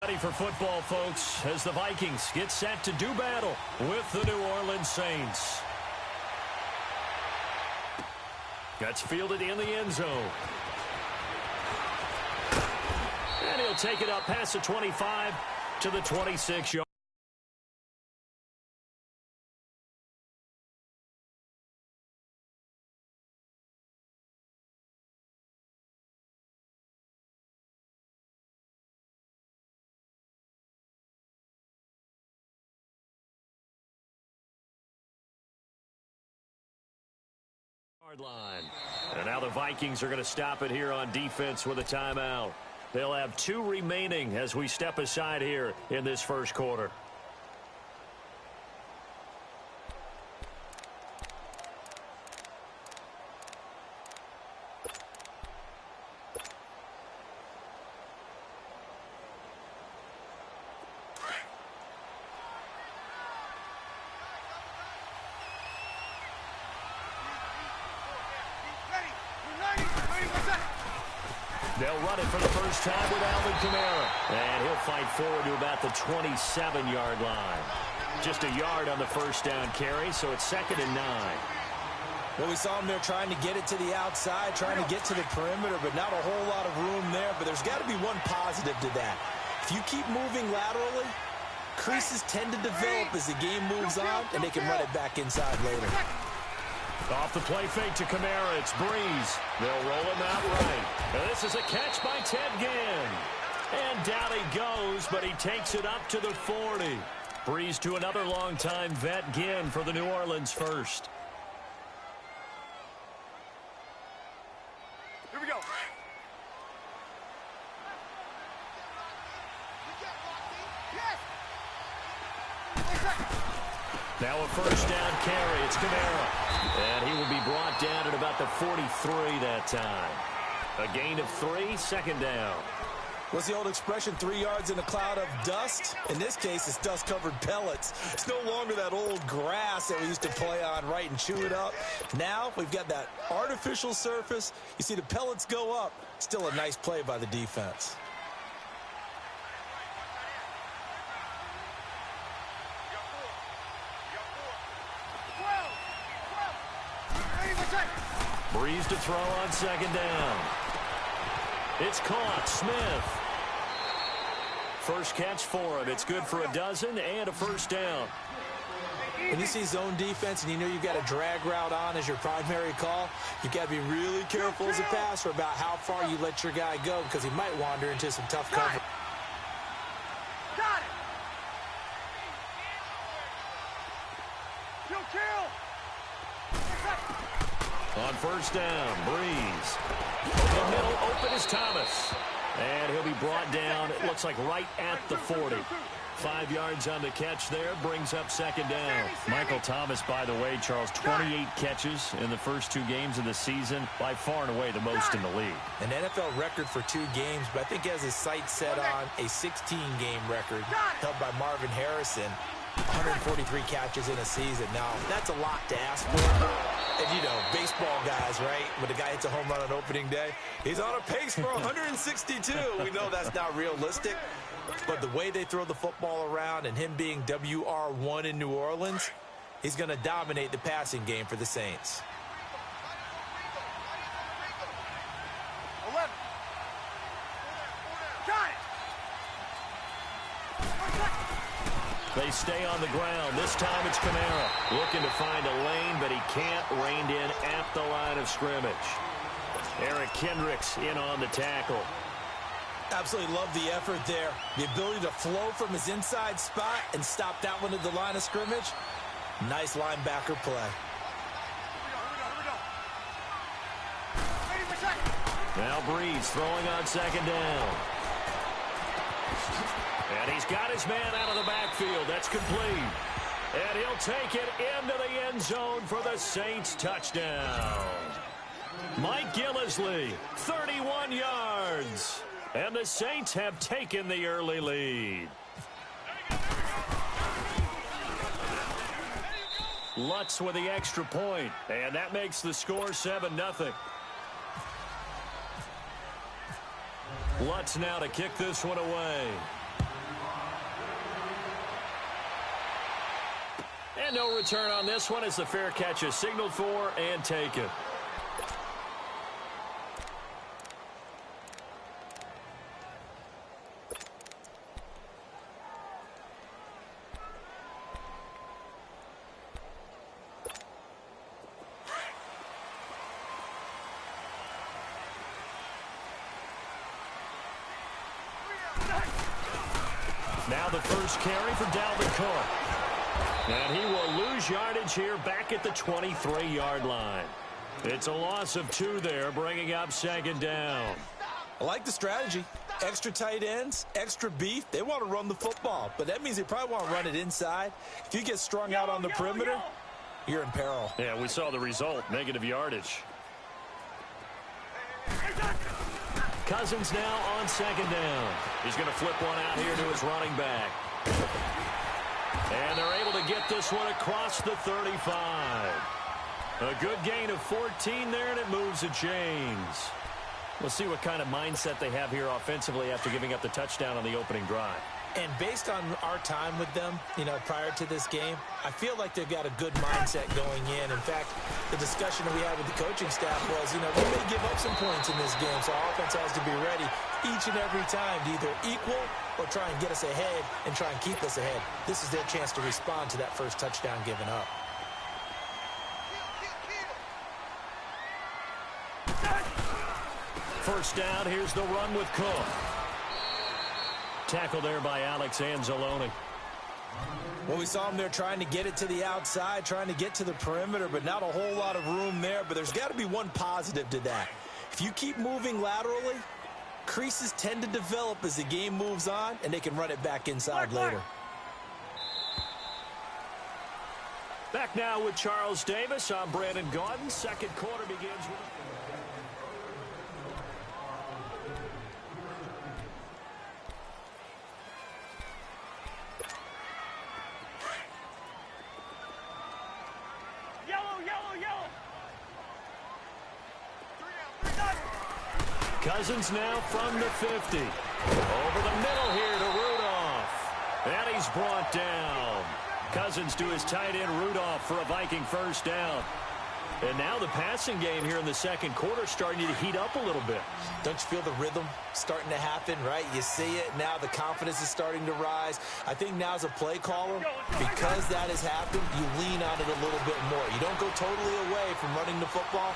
ready for football, folks, as the Vikings get set to do battle with the New Orleans Saints. That's fielded in the end zone. And he'll take it up past the 25 to the 26-yard. Line. And now the Vikings are going to stop it here on defense with a timeout. They'll have 2 remaining as we step aside here in this first quarter. They'll run it for the first time with Alvin Kamara. And he'll fight forward to about the 27-yard line. Just a yard on the first down carry, so it's 2nd and 9. Well, we saw him there trying to get it to the outside, trying to get to the perimeter, but not a whole lot of room there. But there's got to be one positive to that. If you keep moving laterally, creases tend to develop as the game moves on, and they can run it back inside later. Off the play fake to Kamara, it's Breeze. They'll roll him out right. And this is a catch by Ted Ginn. And down he goes, but he takes it up to the 40. Breeze to another longtime vet, Ginn, for the New Orleans first. Here we go. Now a first down carry. It's Kamara. And he will be brought down at about the 43 that time. A gain of 3, 2nd down. What's the old expression, 3 yards in a cloud of dust? In this case, it's dust-covered pellets. It's no longer that old grass that we used to play on, right, and chew it up. Now we've got that artificial surface. You see the pellets go up. Still a nice play by the defense. Breeze to throw on 2nd down. It's caught. Smith. First catch for him. It's good for a dozen and a first down. When you see zone defense and you know you've got a drag route on as your primary call, you've got to be really careful as a passer about how far you let your guy go because he might wander into some tough cover. Got it. Kill. On first down, Breeze. Over the middle, open is Thomas. And he'll be brought down, it looks like right at the 40. 5 yards on the catch there, brings up 2nd down. Michael Thomas, by the way, Charles, 28 catches in the first 2 games of the season, by far and away the most in the league. An NFL record for 2 games, but I think he has his sights set on a 16-game record held by Marvin Harrison. 143 catches in a season. Now, that's a lot to ask for. And, you know, baseball guys, right? When the guy hits a home run on opening day, he's on a pace for 162. We know that's not realistic. But the way they throw the football around and him being WR1 in New Orleans, he's going to dominate the passing game for the Saints. 11. Got it. They stay on the ground. This time it's Kamara looking to find a lane, but he can't. Reined in at the line of scrimmage. Eric Kendricks in on the tackle. Absolutely love the effort there. The ability to flow from his inside spot and stop that one at the line of scrimmage. Nice linebacker play. Now Breeze throwing on 2nd down. And he's got his man out of the backfield. That's complete. And he'll take it into the end zone for the Saints touchdown. Mike Gillislee, 31 yards. And the Saints have taken the early lead. Lutz with the extra point, and that makes the score 7-0. Lutz now to kick this one away. And no return on this one as the fair catch is signaled for and taken. Now the first carry for Dalvin Cook. And he will lose yardage here back at the 23-yard line. It's a loss of 2 there, bringing up second down. I like the strategy. Extra tight ends, extra beef. They want to run the football, but that means they probably want to run it inside. If you get strung out on the perimeter, you're in peril. Yeah, we saw the result, negative yardage. Cousins now on second down. He's going to flip one out here to his running back. And they're able to get this one across the 35. A good gain of 14 there, and it moves the chains. We'll see what kind of mindset they have here offensively after giving up the touchdown on the opening drive. And based on our time with them, prior to this game, I feel like they've got a good mindset going in. In fact, the discussion that we had with the coaching staff was, we may give up some points in this game, so our offense has to be ready each and every time to either equal or try and get us ahead and try and keep us ahead. This is their chance to respond to that first touchdown given up. First down, here's the run with Cook. Tackle there by Alex Anzalone. Well, we saw him there trying to get it to the outside, trying to get to the perimeter, but not a whole lot of room there. But there's got to be one positive to that. If you keep moving laterally, creases tend to develop as the game moves on, and they can run it back inside later. Back now with Charles Davis. I'm Brandon Gaudin. Second quarter begins with... Cousins now from the 50. Over the middle here to Rudolph. And he's brought down. Cousins to his tight end Rudolph for a Viking first down. And now the passing game here in the second quarter starting to heat up a little bit. Don't you feel the rhythm starting to happen, right? You see it. Now the confidence is starting to rise. I think now as a play caller, because that has happened, you lean on it a little bit more. You don't go totally away from running the football,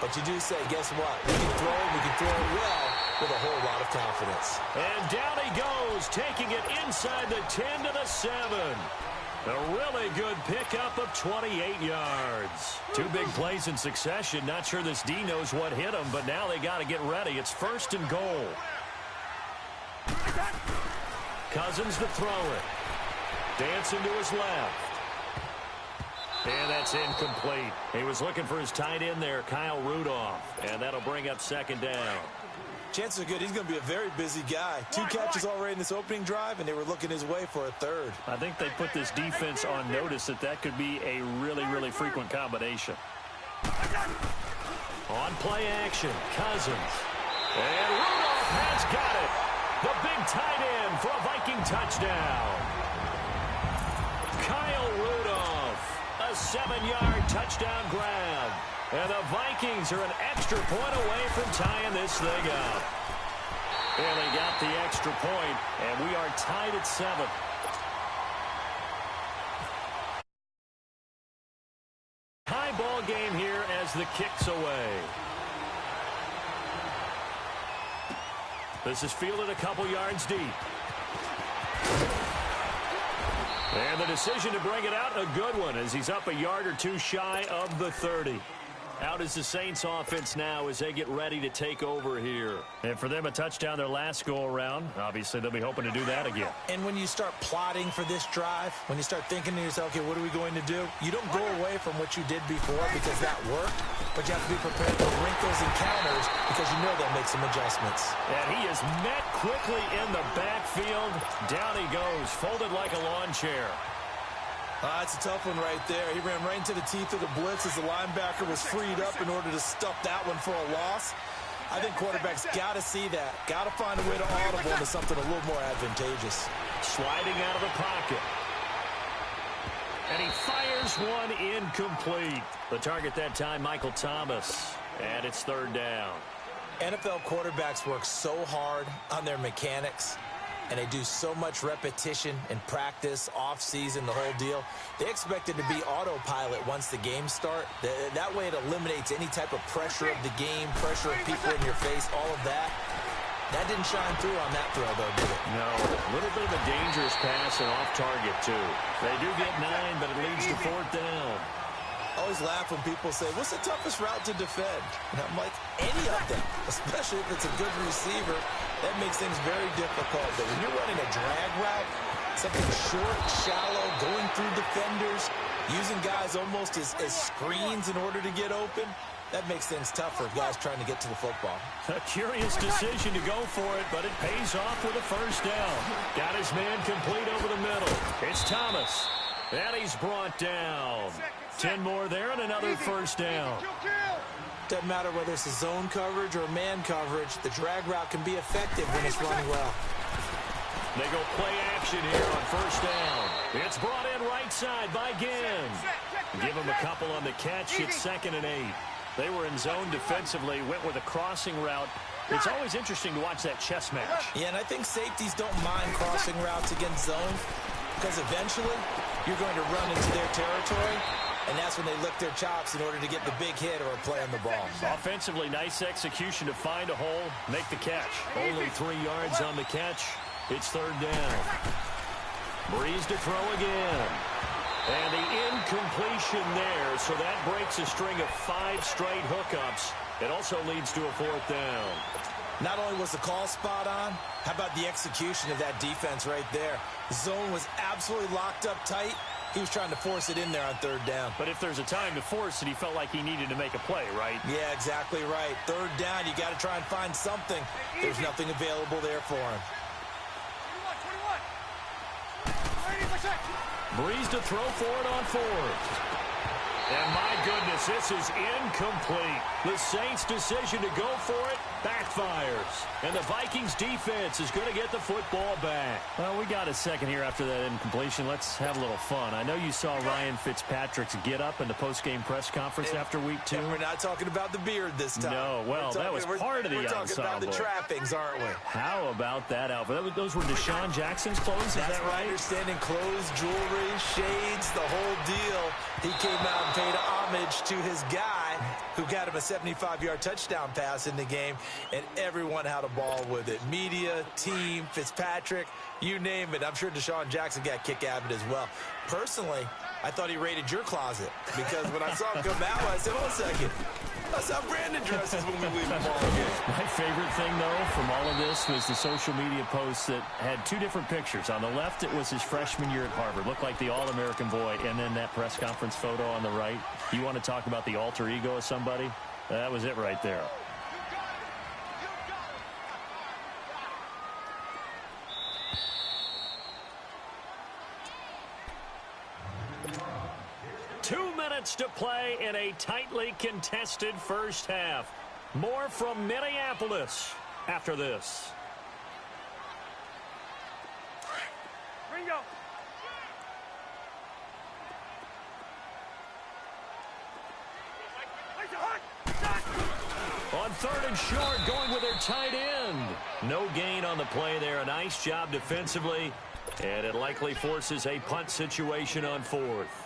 but you do say, guess what? We can throw it well with a whole lot of confidence. And down he goes, taking it inside the 10 to the 7. A really good pickup of 28 yards. 2 big plays in succession. Not sure this D knows what hit him, but now they got to get ready. It's first and goal. Cousins to throw it. Dancing to his left. And that's incomplete. He was looking for his tight end there, Kyle Rudolph. And that'll bring up second down. Chances are good he's going to be a very busy guy. 2 catches already in this opening drive, and they were looking his way for a third. I think they put this defense on notice that could be a really, really frequent combination. On play action, Cousins. And Rudolph has got it. The big tight end for a Viking touchdown. Kyle Rudolph, a 7-yard touchdown grab. And the Vikings are an extra point away from tying this thing up. And they got the extra point, and we are tied at 7. High ball game here as the kick's away. This is fielded a couple yards deep. And the decision to bring it out, a good one, as he's up a yard or 2 shy of the 30. Out is the Saints offense now as they get ready to take over here. And for them, a touchdown their last go-around. Obviously, they'll be hoping to do that again. And when you start plotting for this drive, when you start thinking to yourself, okay, what are we going to do? You don't go away from what you did before because that worked, but you have to be prepared for wrinkles and counters because you know they'll make some adjustments. And he is met quickly in the backfield. Down he goes, folded like a lawn chair. That's a tough one right there. He ran right into the teeth of the blitz as the linebacker was freed up in order to stuff that one for a loss. I think quarterbacks got to see that. Got to find a way to audible into something a little more advantageous. Sliding out of the pocket. And he fires one incomplete. The target that time, Michael Thomas. And it's third down. NFL quarterbacks work so hard on their mechanics, and they do so much repetition in practice, off-season, the whole deal. They expect it to be autopilot once the games start. That way it eliminates any type of pressure of the game, pressure of people in your face, all of that. That didn't shine through on that throw, though, did it? No, a little bit of a dangerous pass and off target, too. They do get 9, but it leads to fourth down. I always laugh when people say, what's the toughest route to defend? And I'm like, any of them, especially if it's a good receiver. That makes things very difficult. But when you're running a drag route, something short, shallow, going through defenders, using guys almost as screens in order to get open, that makes things tough for guys trying to get to the football. A curious decision to go for it, but it pays off with a first down. Got his man complete over the middle. It's Thomas. And he's brought down. 10 more there and another first down. Doesn't matter whether it's a zone coverage or man coverage, the drag route can be effective when it's running well. They go play action here on first down. It's brought in right side by Ginn. Give him a couple on the catch. It's 2nd and 8. They were in zone defensively, went with a crossing route. It's always interesting to watch that chess match. Yeah, and I think safeties don't mind crossing routes against zone because eventually you're going to run into their territory, and that's when they lick their chops in order to get the big hit or a play on the ball. Offensively, nice execution to find a hole, make the catch. Only 3 yards on the catch. It's third down. Breeze to throw again. And the incompletion there, so that breaks a string of 5 straight hookups. It also leads to a fourth down. Not only was the call spot on, how about the execution of that defense right there? The zone was absolutely locked up tight. He was trying to force it in there on third down. But if there's a time to force it, he felt like he needed to make a play, right? Yeah, exactly right. Third down, you got to try and find something. There's nothing available there for him. 21. Breeze to throw for it on fourth. And my goodness, this is incomplete. The Saints' decision to go for it backfires. And the Vikings defense is going to get the football back. Well, we got a second here after that incompletion. Let's have a little fun. I know you saw Ryan Fitzpatrick's get up in the post-game press conference after week 2. And we're not talking about the beard this time. No, well, that was part of the ensemble. We're talking about the trappings, aren't we? How about that outfit? Those were Deshaun Jackson's clothes, is that right? My understanding. Clothes, jewelry, shades, the whole deal. He came out and paid homage to his guy who got him a 75-yard touchdown pass in the game, and everyone had a ball with it. Media, team, Fitzpatrick, you name it. I'm sure Deshaun Jackson got kick out of it as well. Personally, I thought he raided your closet because when I saw him come out, I said, hold on a second. That's how Brandon dresses when we leave the ball game. My favorite thing, though, from all of this was the social media posts that had 2 different pictures. On the left, it was his freshman year at Harvard. Looked like the All-American boy. And then that press conference photo on the right. You want to talk about the alter ego of somebody? That was it right there. To play in a tightly contested first half. More from Minneapolis after this. Ringo. On third and short, going with their tight end. No gain on the play there. A nice job defensively. And it likely forces a punt situation on fourth.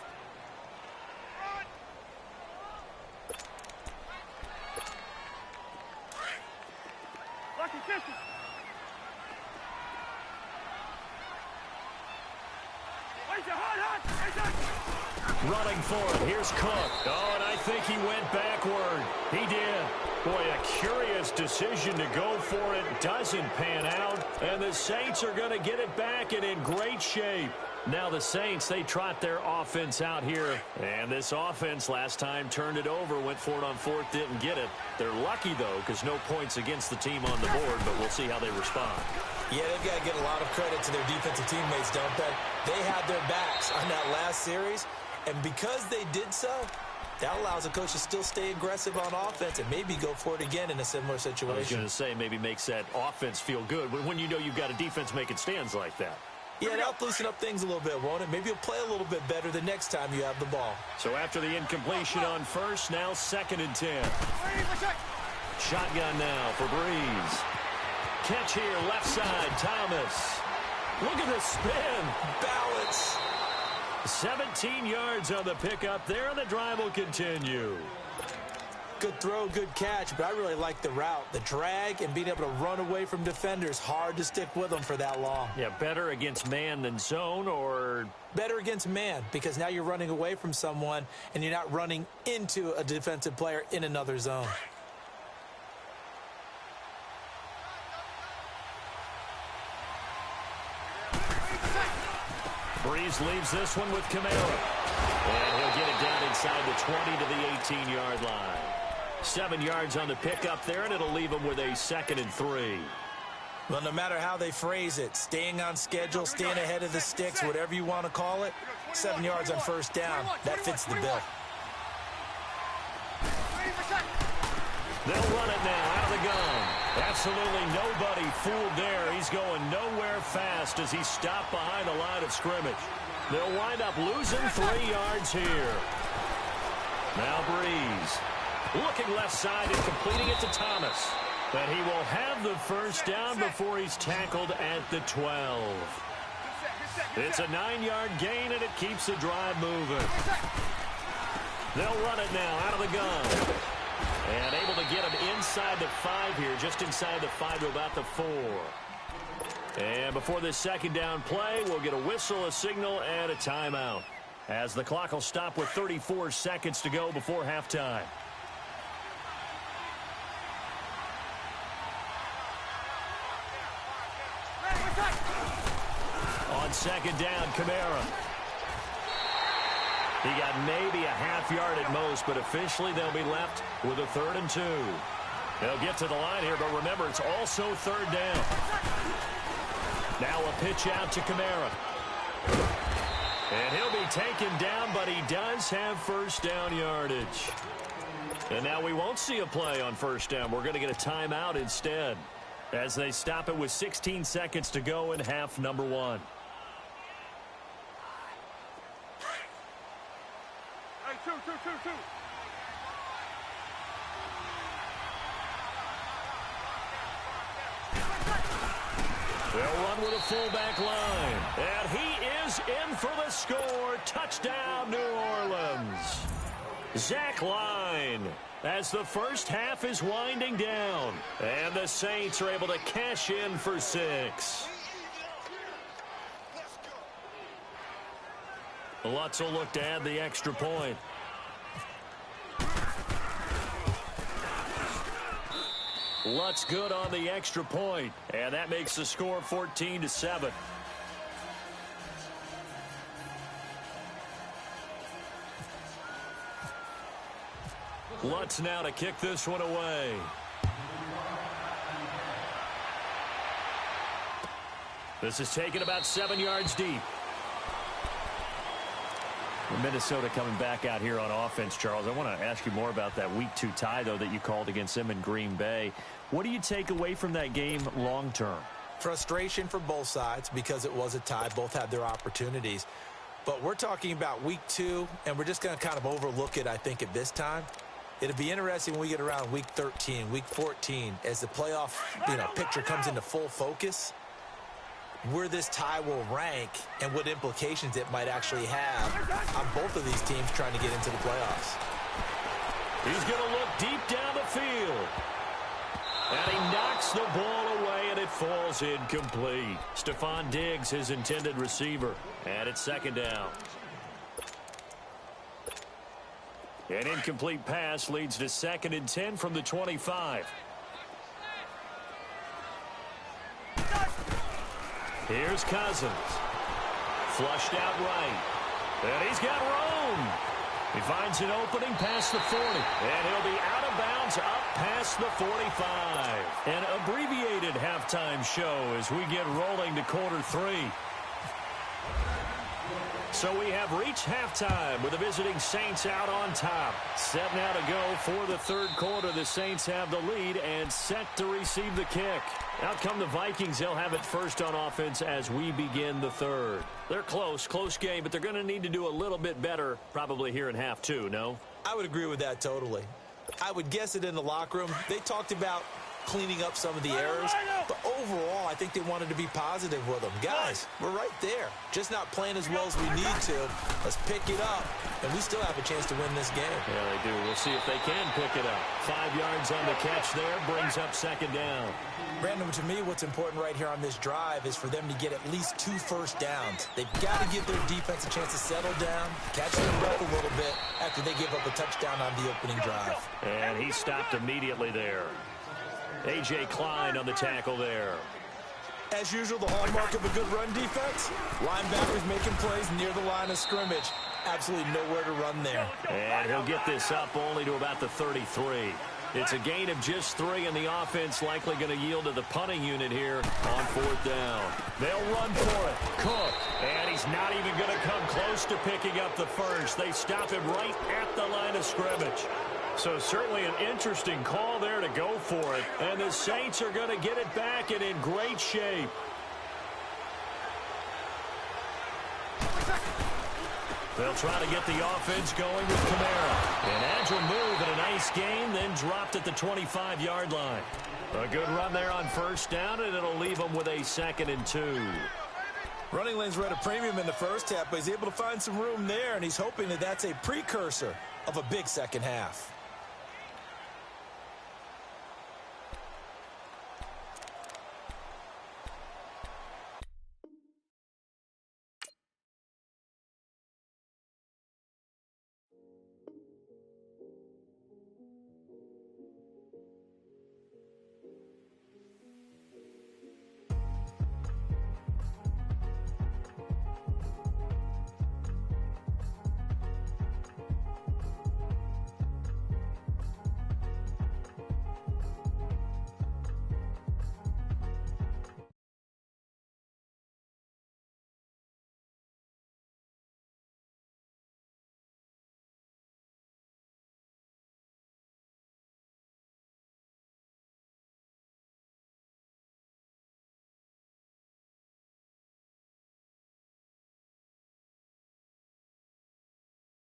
Running for it. Here's Cook. Oh, and I think he went backward. He did. Boy, a curious decision to go for it. Doesn't pan out. And the Saints are going to get it back and in great shape. Now the Saints, they trot their offense out here. And this offense last time turned it over, went for it on fourth, didn't get it. They're lucky, though, because no points against the team on the board, but we'll see how they respond. Yeah, they've got to get a lot of credit to their defensive teammates, don't they? They had their backs on that last series, and because they did so, that allows a coach to still stay aggressive on offense and maybe go for it again in a similar situation. I was going to say maybe makes that offense feel good when you know you've got a defense making stands like that. Yeah, that'll loosen up things a little bit, won't it? Maybe you'll play a little bit better the next time you have the ball. So after the incompletion on first, now 2nd and 10. Shotgun now for Breeze. Catch here, left side, Thomas. Look at the spin. Balance. 17 yards on the pickup there, and the drive will continue. Good throw, good catch, but I really like the route. The drag and being able to run away from defenders, hard to stick with them for that long. Yeah, better against man than zone, or... Better against man, because now you're running away from someone and you're not running into a defensive player in another zone. Breeze leaves this one with Camara. And he'll get it down inside the 20 to the 18-yard line. 7 yards on the pickup there, and it'll leave him with a 2nd and 3. Well, no matter how they phrase it, staying on schedule, staying ahead of the sticks, whatever you want to call it, 7 yards on first down, that fits the bill. They'll run it now out of the gun. Absolutely nobody fooled there. He's going nowhere fast as he's stopped behind the line of scrimmage. They'll wind up losing 3 yards here. Now Breeze. Looking left side and completing it to Thomas. But he will have the first down before he's tackled at the 12. It's a 9-yard gain, and it keeps the drive moving. They'll run it now out of the gun. And able to get him inside the 5 here, just inside the 5 to about the 4. And before this 2nd down play, we'll get a whistle, a signal, and a timeout, as the clock will stop with 34 seconds to go before halftime. On 2nd down, Camara. He got maybe a half yard at most, but officially they'll be left with a 3rd and 2. They'll get to the line here, but remember, it's also 3rd down. Now a pitch out to Camara. And he'll be taken down, but he does have first down yardage. And now we won't see a play on first down. We're going to get a timeout instead, as they stop it with 16 seconds to go in half number 1. Two. They'll run with a fullback line. And he is in for the score. Touchdown, New Orleans. Zach Line, as the first half is winding down. And the Saints are able to cash in for 6. Lutz will look to add the extra point. Lutz good on the extra point, and that makes the score 14-7. Lutz now to kick this one away. This is taken about 7 yards deep. Minnesota coming back out here on offense, Charles. I want to ask you more about that Week 2 tie, though, that you called against them in Green Bay. What do you take away from that game long-term? Frustration for both sides because it was a tie. Both had their opportunities. But we're talking about Week 2, and we're just going to kind of overlook it, I think, at this time. It'll be interesting when we get around Week 13, Week 14, as the playoff picture comes into full focus, where this tie will rank and what implications it might actually have on both of these teams trying to get into the playoffs. He's going to look deep down the field. And he knocks the ball away, and it falls incomplete. Stephon Diggs, his intended receiver. And it's 2nd down. An incomplete pass leads to 2nd and 10 from the 25. Here's Cousins. Flushed out right. And he's got room. He finds an opening past the 40. And he'll be out of bounds up past the 45. An abbreviated halftime show as we get rolling to quarter 3. So we have reached halftime with the visiting Saints out on top. Set now to go for the third quarter. The Saints have the lead and set to receive the kick. Out come the Vikings. They'll have it first on offense as we begin the third. They're close game, but they're going to need to do a little bit better probably here in half two, no? I would agree with that totally. I would guess it in the locker room. They talked about cleaning up some of the errors, but overall, I think they wanted to be positive with them. Guys, we're right there. Just not playing as well as we need to. Let's pick it up, and we still have a chance to win this game. Yeah, they do. We'll see if they can pick it up. 5 yards on the catch there, brings up second down. Brandon, to me, what's important right here on this drive is for them to get at least 2 first downs. They've got to give their defense a chance to settle down, catch their breath a little bit after they give up a touchdown on the opening drive. And he stopped immediately there. A.J. Klein on the tackle there. As usual, the hallmark of a good run defense, linebackers making plays near the line of scrimmage. Absolutely nowhere to run there. And he'll get this up only to about the 33. It's a gain of just 3, and the offense likely going to yield to the punting unit here on 4th down. They'll run for it. Cook. And he's not even going to come close to picking up the first. They stop him right at the line of scrimmage. So certainly an interesting call there to go for it. And the Saints are going to get it back and in great shape. They'll try to get the offense going with Kamara. An agile move and a nice gain, then dropped at the 25-yard line. A good run there on first down, and it'll leave them with a 2nd and 2. Running lanes were at a premium in the first half, but he's able to find some room there, and he's hoping that that's a precursor of a big second half.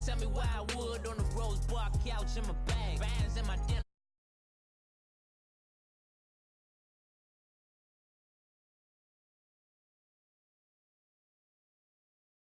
Tell me why I would on the rose bar couch in my bag. Bands in my dinner.